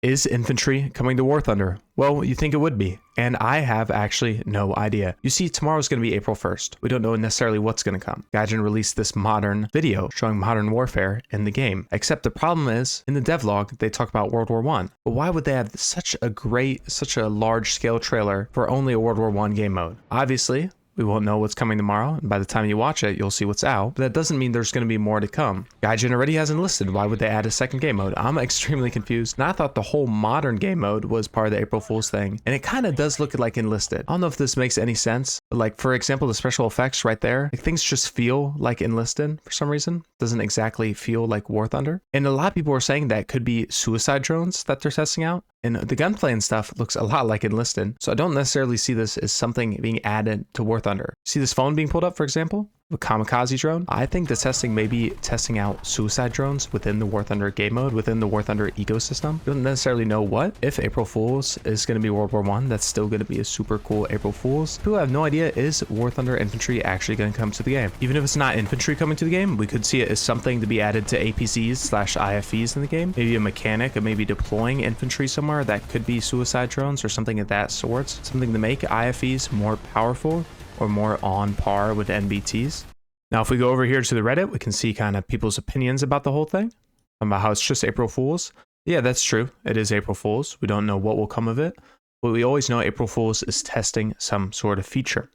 Is Infantry coming to War Thunder? Well, you think it would be, and I have actually no idea. You see, tomorrow's going to be April 1st. We don't know necessarily what's going to come. Gaijin released this modern video showing modern warfare in the game, except the problem is, in the devlog, they talk about World War I. But why would they have such a large-scale trailer for only a World War I game mode? Obviously, we won't know what's coming tomorrow, and by the time you watch it, you'll see what's out. But that doesn't mean there's going to be more to come. Gaijin already has enlisted. Why would they add a second game mode? I'm extremely confused. And I thought the whole modern game mode was part of the April Fool's thing. And it kind of does look like enlisted. I don't know if this makes any sense. But like, for example, the special effects right there, like, things just feel like enlisted for some reason. Doesn't exactly feel like War Thunder. And a lot of people are saying that it could be suicide drones that they're testing out. And the gunplay and stuff looks a lot like enlisted. So I don't necessarily see this as something being added to War Thunder. See this phone being pulled up, for example? A kamikaze drone. I think the testing may be testing out suicide drones within the War Thunder game mode, within the War Thunder ecosystem. You don't necessarily know what. If April Fool's is going to be World War I, that's still going to be a super cool April Fool's. People have no idea, is War Thunder Infantry actually going to come to the game? Even if it's not infantry coming to the game, we could see it as something to be added to APCs/IFVs in the game. Maybe a mechanic of maybe deploying infantry somewhere that could be suicide drones or something of that sort. Something to make IFVs more powerful or more on par with NBTs. Now, if we go over here to the Reddit, we can see kind of people's opinions about the whole thing, about how it's just April Fool's. Yeah, that's true. It is April Fool's. We don't know what will come of it, but we always know April Fool's is testing some sort of feature.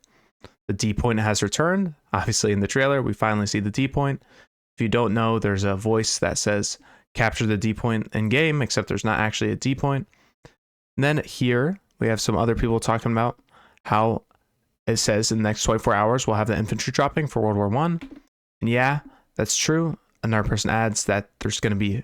The D point has returned. Obviously, in the trailer, we finally see the D point. If you don't know, there's a voice that says capture the D point in game, except there's not actually a D point. And then here, we have some other people talking about how it says in the next 24 hours, we'll have the infantry dropping for World War I. And yeah, that's true. Another person adds that there's going to be,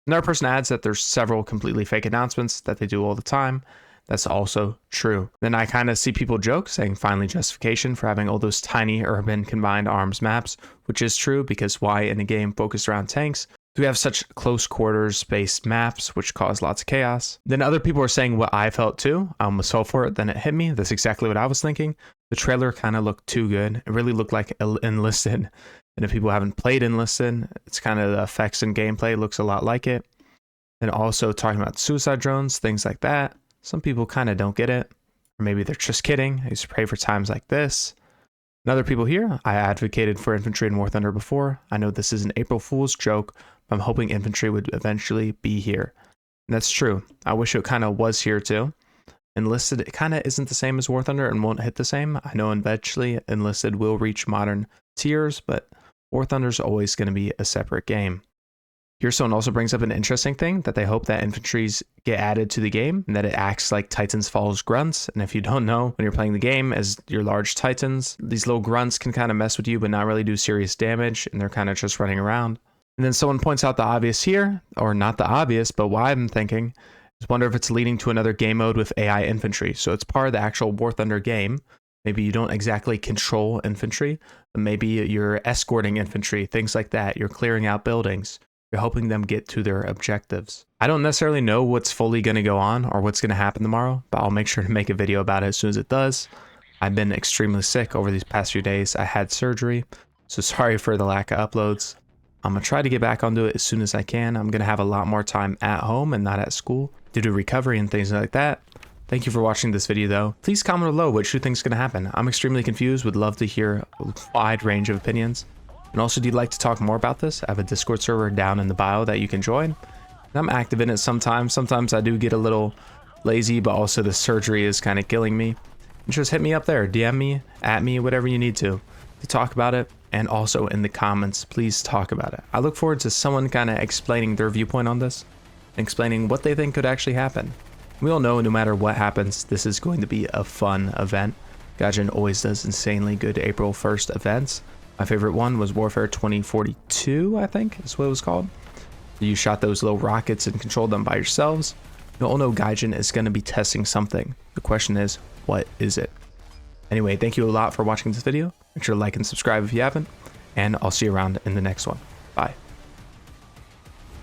another person adds that there's several completely fake announcements that they do all the time. That's also true. Then I kind of see people joke saying finally justification for having all those tiny urban combined arms maps, which is true because why in a game focused around tanks do we have such close quarters based maps, which cause lots of chaos? Then other people are saying what I felt too. I almost fell for it, then it hit me. That's exactly what I was thinking. The trailer kind of looked too good. It really looked like Enlisted. And if people haven't played Enlisted, it's kind of the effects and gameplay looks a lot like it. And also talking about suicide drones, things like that. Some people kind of don't get it. Or maybe they're just kidding. I used to pray for times like this. And other people here, I advocated for infantry in War Thunder before. I know this is an April Fool's joke, but I'm hoping infantry would eventually be here. And that's true. I wish it kind of was here too. Enlisted, it kind of isn't the same as War Thunder and won't hit the same. I know eventually Enlisted will reach modern tiers, but War Thunder's always going to be a separate game. Here, someone also brings up an interesting thing that they hope that infantries get added to the game and that it acts like Titans Falls grunts. And if you don't know, when you're playing the game as your large Titans, these little grunts can kind of mess with you, but not really do serious damage. And they're kind of just running around. And then someone points out the obvious here, or not the obvious, but why I'm thinking is wonder if it's leading to another game mode with AI infantry. So it's part of the actual War Thunder game. Maybe you don't exactly control infantry, but maybe you're escorting infantry, things like that. You're clearing out buildings. You're helping them get to their objectives. I don't necessarily know what's fully going to go on or what's going to happen tomorrow, but I'll make sure to make a video about it as soon as it does. I've been extremely sick over these past few days. I had surgery, so sorry for the lack of uploads. I'm going to try to get back onto it as soon as I can. I'm going to have a lot more time at home and not at school due to recovery and things like that. Thank you for watching this video though. Please comment below what you think is going to happen. I'm extremely confused, would love to hear a wide range of opinions. And also, do you like to talk more about this? I have a Discord server down in the bio that you can join. And I'm active in it sometimes. Sometimes I do get a little lazy, but also the surgery is kind of killing me. And just hit me up there, DM me, at me, whatever you need to talk about it. And also in the comments, please talk about it. I look forward to someone kind of explaining their viewpoint on this and explaining what they think could actually happen. We all know no matter what happens, this is going to be a fun event. Gaijin always does insanely good April 1st events. My favorite one was Warfare 2042, I think is what it was called. You shot those little rockets and controlled them by yourselves. You all know Gaijin is going to be testing something. The question is, what is it? Anyway, thank you a lot for watching this video. Make sure to like and subscribe if you haven't, and I'll see you around in the next one.